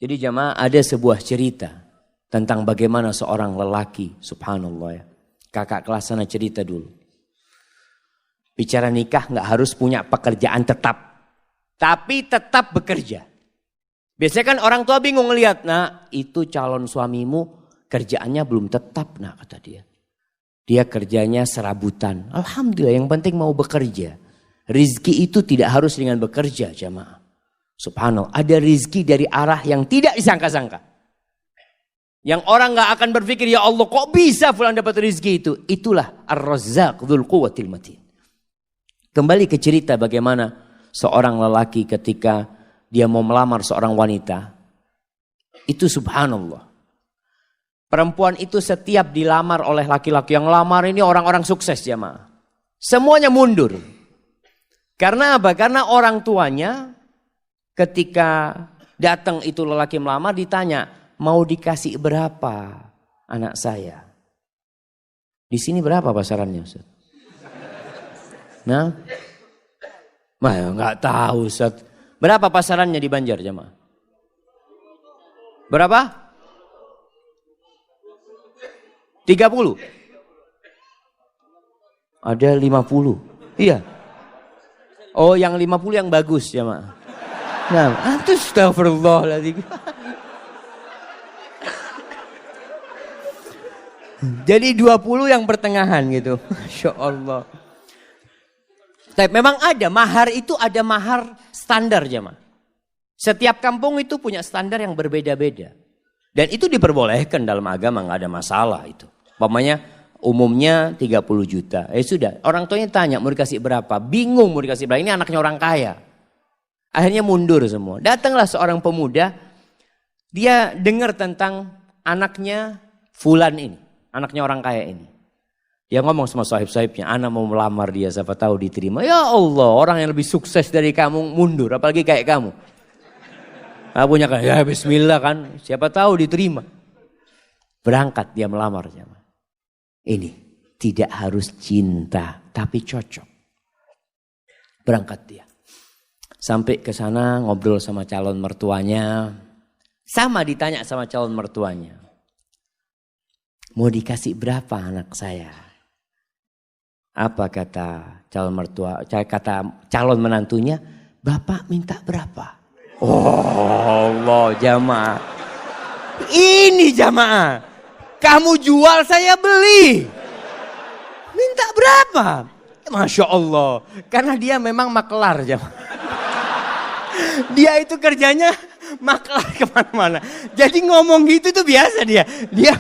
Jadi jamaah, ada sebuah cerita tentang bagaimana seorang lelaki, subhanallah ya. Kakak kelas sana cerita dulu. Bicara nikah nggak harus punya pekerjaan tetap. Tapi tetap bekerja. Biasanya kan orang tua bingung ngelihat, nah itu calon suamimu kerjaannya belum tetap, nah kata dia. Dia kerjanya serabutan. Alhamdulillah, yang penting mau bekerja. Rizki itu tidak harus dengan bekerja jamaah. Subhanallah, ada rizki dari arah yang tidak disangka-sangka. Yang orang gak akan berpikir, ya Allah kok bisa fulan dapat rizki itu. Itulah Ar-Razzaq Dzul Quwwatil Matin. Kembali ke cerita bagaimana seorang lelaki ketika dia mau melamar seorang wanita. Itu subhanallah. Perempuan itu setiap dilamar oleh laki-laki, yang lamar ini orang-orang sukses jamaah. Semuanya mundur. Karena apa? Karena orang tuanya ketika datang itu lelaki melamar ditanya, mau dikasih berapa anak saya? Di sini berapa pasarannya Ustaz? Nah, nggak tahu Ustaz. Berapa pasarannya di Banjar jamaah? Berapa? 30. Ada 50. Iya. Oh, yang 50 yang bagus jamaah. Nah, astagfirullahaladzim. Jadi 20 yang pertengahan gitu. Masya Allah. Tapi memang ada, mahar itu ada mahar standar jamaah. Setiap kampung itu punya standar yang berbeda-beda. Dan itu diperbolehkan dalam agama, gak ada masalah itu. Umpamanya umumnya 30 juta. Sudah, orang tuanya tanya mau dikasih berapa. Bingung mau dikasih berapa, ini anaknya orang kaya. Akhirnya mundur semua. Datanglah seorang pemuda, dia dengar tentang anaknya fulan ini. Anaknya orang kaya ini. Dia ngomong sama sahib-sahibnya, anak mau melamar dia, siapa tahu diterima. Ya Allah, orang yang lebih sukses dari kamu mundur, apalagi kayak kamu. Nah, punya kan, ya bismillah kan, siapa tahu diterima. Berangkat dia melamar. Ini tidak harus cinta, tapi cocok. Berangkat dia. Sampai ke sana ngobrol sama calon mertuanya. Sama ditanya sama calon mertuanya. Mau dikasih berapa anak saya? Apa kata calon mertua? Kata calon menantunya, Bapak minta berapa? Oh Allah jamaah. Ini jamaah. Kamu jual saya beli. Minta berapa? Masya Allah. Karena dia memang maklar jamaah. Dia itu kerjanya maklar kemana-mana. Jadi ngomong gitu tuh biasa dia. Dia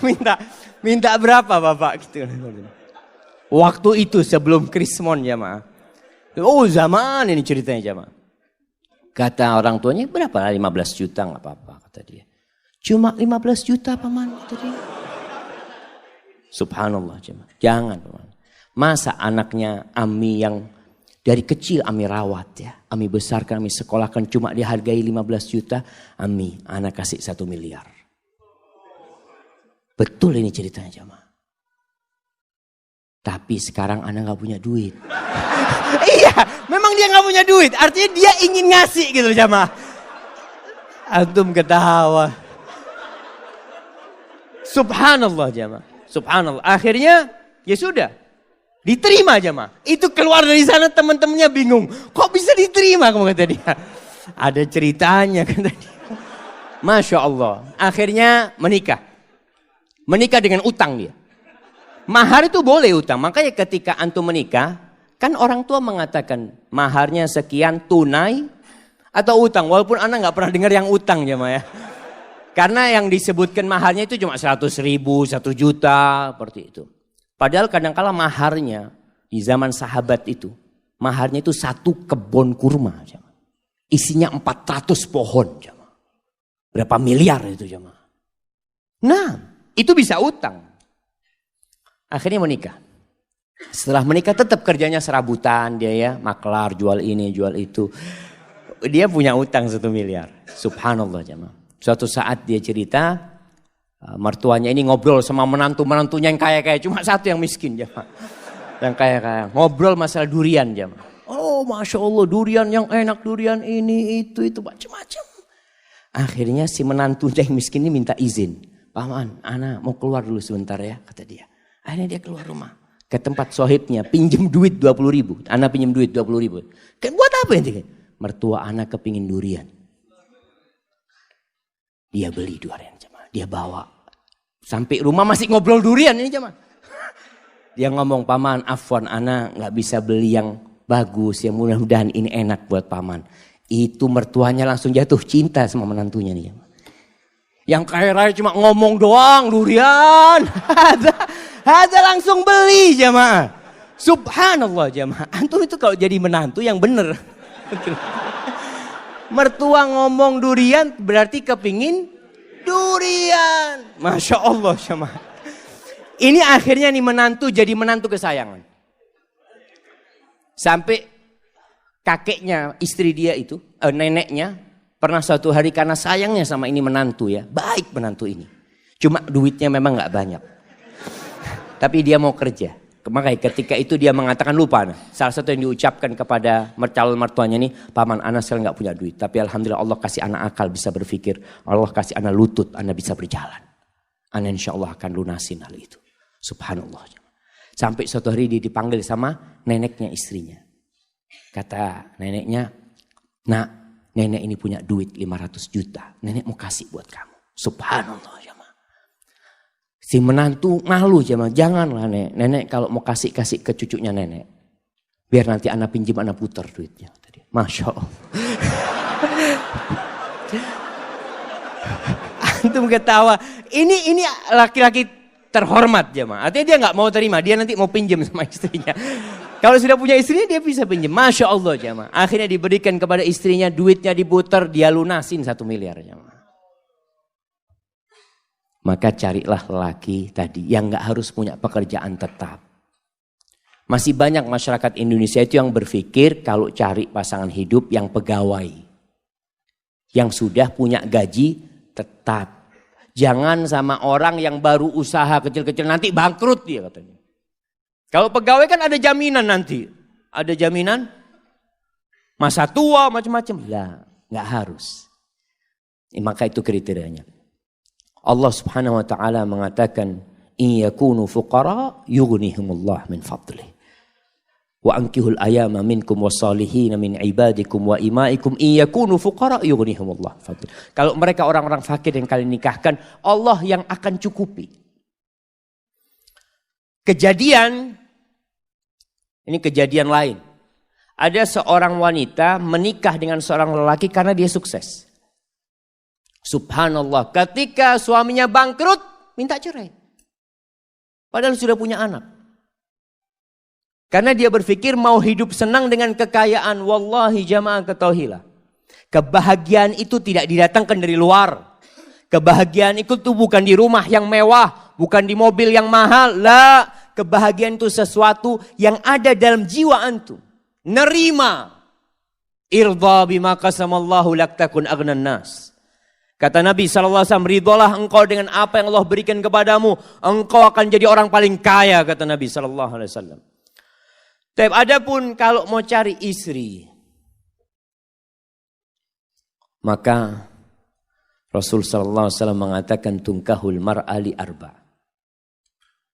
minta berapa Bapak gitu. Waktu itu sebelum Krismon jamaah. Oh zaman ini ceritanya jamaah. Kata orang tuanya berapa? 15 juta gak apa-apa kata dia. Cuma 15 juta paman kata dia. Subhanallah jemaah. Jangan paman. Masa anaknya Ami yang dari kecil Ami rawat ya. Ami besarkan, Ami sekolahkan cuma dihargai 15 juta. Ami anak kasih 1 miliar. Betul ini ceritanya jemaah. Tapi sekarang anak gak punya duit. Iya, memang dia gak punya duit. Artinya dia ingin ngasih gitu jamaah. Antum ketawa. Subhanallah jamaah. Subhanallah. Akhirnya ya sudah. Diterima jamaah. Itu keluar dari sana teman-temannya bingung. Kok bisa diterima kamu kata dia. Ada ceritanya kata dia. Masya Allah. Akhirnya menikah. Menikah dengan utang dia. Mahar itu boleh utang. Makanya ketika antum menikah, kan orang tua mengatakan maharnya sekian tunai atau utang. Walaupun anda nggak pernah dengar yang utang jemaah ya. Karena yang disebutkan maharnya itu cuma 100.000, 1 juta, seperti itu. Padahal kadang-kala maharnya di zaman sahabat itu, maharnya itu 1 kebun kurma. Jemaah. Isinya 400 pohon. Jemaah. Berapa miliar itu jemaah. Nah, itu bisa utang. Akhirnya menikah. Setelah menikah tetap kerjanya serabutan dia ya. Maklar, jual ini, jual itu. Dia punya utang 1 miliar. Subhanallah jemaah. Suatu saat dia cerita. Mertuanya ini ngobrol sama menantu-menantunya yang kaya-kaya. Cuma 1 yang miskin jemaah. Yang kaya-kaya. Ngobrol masalah durian jemaah. Oh Masya Allah durian yang enak. Durian ini, itu macam-macam. Akhirnya si menantu yang miskin ini minta izin. Paman, ana mau keluar dulu sebentar ya, kata dia. Akhirnya dia keluar rumah. Ke tempat sohibnya, pinjem duit 20.000. Ana pinjem duit 20.000. Buat apa ini? Mertua ana kepingin durian. Dia beli durian, jemaah. Dia bawa. Sampai rumah masih ngobrol durian ini, jemaah. Dia ngomong, paman, afwan, ana gak bisa beli yang bagus, yang mudah-mudahan ini enak buat paman. Itu mertuanya langsung jatuh cinta sama menantunya nih. Yang kaya raya cuma ngomong doang, durian. Ada langsung beli jamaah. Subhanallah jamaah. Antum itu kalau jadi menantu yang bener. Mertua ngomong durian berarti kepingin durian. Masya Allah jamaah. Ini akhirnya nih menantu jadi menantu kesayangan. Sampai kakeknya, istri dia itu, neneknya, pernah suatu hari karena sayangnya sama ini menantu ya. Baik menantu ini. Cuma duitnya memang gak banyak. Tapi dia mau kerja. Makanya ketika itu dia mengatakan lupa. Nah, salah satu yang diucapkan kepada calon mertuanya nih, paman anak sekarang gak punya duit. Tapi alhamdulillah Allah kasih anak akal bisa berpikir. Allah kasih anak lutut, anak bisa berjalan. Anak insya Allah akan lunasin hal itu. Subhanallah. Sampai suatu hari dia dipanggil sama neneknya istrinya. Kata neneknya, nak, nenek ini punya duit 500 juta. Nenek mau kasih buat kamu. Subhanallah. Jamaah. Si menantu malu jamaah. Janganlah nenek kalau mau kasih ke cucunya nenek. Biar nanti anak pinjam anak putar duitnya. Masya Allah. Antum ketawa. Ini laki-laki terhormat jemaah. Artinya dia nggak mau terima, dia nanti mau pinjam sama istrinya. Kalau sudah punya istrinya dia bisa pinjam. Masya Allah jemaah. Akhirnya diberikan kepada istrinya, duitnya diputar, dia lunasin 1 miliar jemaah. Maka carilah laki tadi yang nggak harus punya pekerjaan tetap. Masih banyak masyarakat Indonesia itu yang berpikir kalau cari pasangan hidup yang pegawai, yang sudah punya gaji tetap. Jangan sama orang yang baru usaha kecil-kecil nanti bangkrut dia katanya. Kalau pegawai kan ada jaminan nanti. Ada jaminan masa tua macam-macam. Lah, nggak harus. Maka itu kriterianya. Allah Subhanahu wa taala mengatakan, "In yakunu fuqara yughnihimullah min fadlih. Wa ankihul ayama minkum wassalihin min ibadikum wa imaikum in yakunu fuqara yughnihimullah fadl." Kalau mereka orang-orang fakir yang kalian nikahkan, Allah yang akan cukupi. Kejadian ini kejadian lain. Ada seorang wanita menikah dengan seorang lelaki karena dia sukses. Subhanallah, ketika suaminya bangkrut, minta cerai. Padahal sudah punya anak. Karena dia berpikir mau hidup senang dengan kekayaan. Wallahi jamaah ketahuilah. Kebahagiaan itu tidak didatangkan dari luar. Kebahagiaan itu tuh bukan di rumah yang mewah. Bukan di mobil yang mahal. La, kebahagiaan itu sesuatu yang ada dalam jiwa antum. Nerima. Irda bima qasamallahu lak takun aghnan nas. Kata Nabi SAW, ridholah engkau dengan apa yang Allah berikan kepadamu. Engkau akan jadi orang paling kaya, kata Nabi SAW. Tapi adapun kalau mau cari istri, maka Rasul sallallahu alaihi wasallam mengatakan tungkahul mar'a li arba.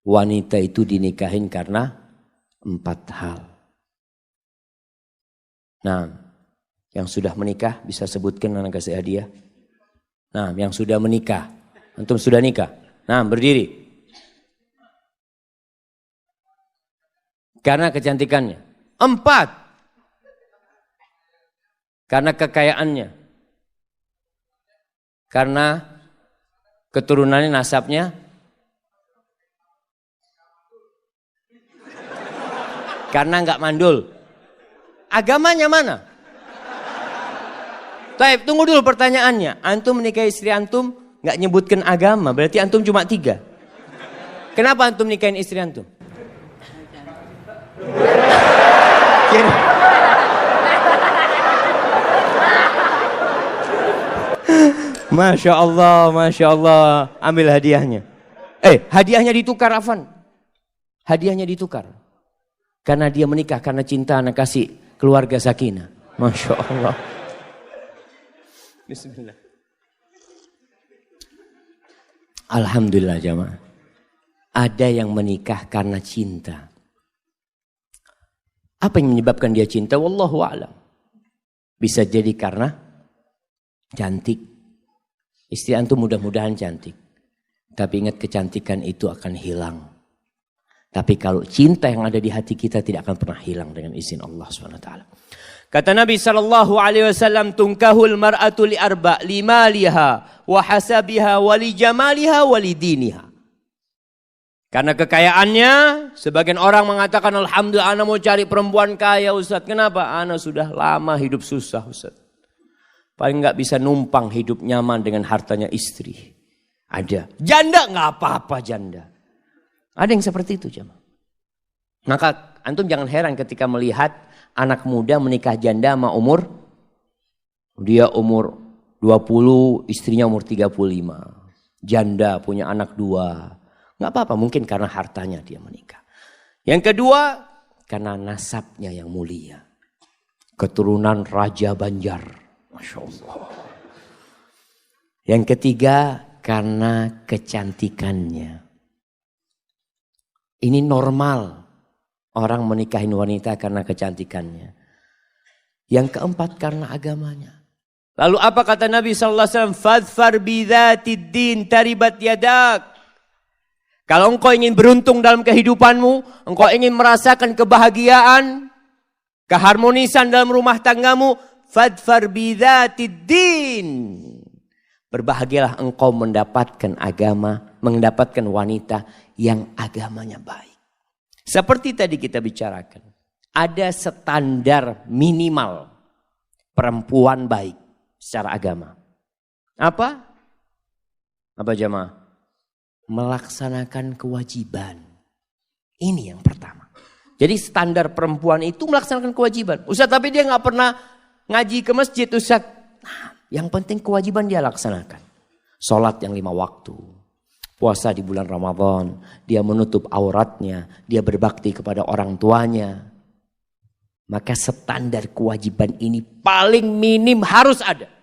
Wanita itu dinikahin karena 4 hal. Nah, yang sudah menikah bisa sebutkan anak kasih hadiah. Nah, yang sudah menikah, antum sudah nikah. Nah, berdiri. Karena kecantikannya. 4. Karena kekayaannya. Karena keturunannya, nasabnya. Karena enggak mandul. Agamanya mana? Taib, tunggu dulu pertanyaannya. Antum menikahi istri antum enggak nyebutkan agama, berarti antum cuma 3. Kenapa antum nikahin istri antum? Masya Allah, Masya Allah. Ambil hadiahnya. Hadiahnya ditukar, Afan. Hadiahnya ditukar. Karena dia menikah, karena cinta, anak kasih keluarga sakinah. Masya Allah. Bismillah. Alhamdulillah jamaah. Ada yang menikah karena cinta. Apa yang menyebabkan dia cinta? Wallahu a'lam. Bisa jadi karena cantik. Istri antum mudah-mudahan cantik. Tapi ingat kecantikan itu akan hilang. Tapi kalau cinta yang ada di hati kita tidak akan pernah hilang dengan izin Allah SWT. Kata Nabi SAW, tunkahul mar'atu li arba' limaliha wa hasabiha wa li jamaliha wa li diniha. Karena kekayaannya, sebagian orang mengatakan, alhamdulillah ana mau cari perempuan kaya Ustaz. Kenapa? Ana sudah lama hidup susah Ustaz. Paling gak bisa numpang hidup nyaman dengan hartanya istri. Ada. Janda gak apa-apa janda. Ada yang seperti itu jemaah. Maka antum jangan heran ketika melihat anak muda menikah janda sama umur. Dia umur 20, istrinya umur 35. Janda punya anak 2. Gak apa-apa, mungkin karena hartanya dia menikah. Yang kedua, karena nasabnya yang mulia. Keturunan Raja Banjar. Masya Allah. Yang ketiga, karena kecantikannya. Ini normal. Orang menikahin wanita karena kecantikannya. Yang keempat, karena agamanya. Lalu apa kata Nabi SAW? Fadfar bidhatid din taribat yadak. Kalau engkau ingin beruntung dalam kehidupanmu, engkau ingin merasakan kebahagiaan, keharmonisan dalam rumah tanggamu, fadfar bidzatid din. Berbahagialah engkau mendapatkan agama, mendapatkan wanita yang agamanya baik. Seperti tadi kita bicarakan, ada standar minimal perempuan baik secara agama. Apa? Apa jemaah? Melaksanakan kewajiban. Ini yang pertama. Jadi standar perempuan itu melaksanakan kewajiban. Ustaz, tapi dia gak pernah ngaji ke masjid Ustaz. Nah, yang penting kewajiban dia laksanakan. Sholat yang 5 waktu. Puasa di bulan Ramadan. Dia menutup auratnya. Dia berbakti kepada orang tuanya. Maka standar kewajiban ini paling minim harus ada.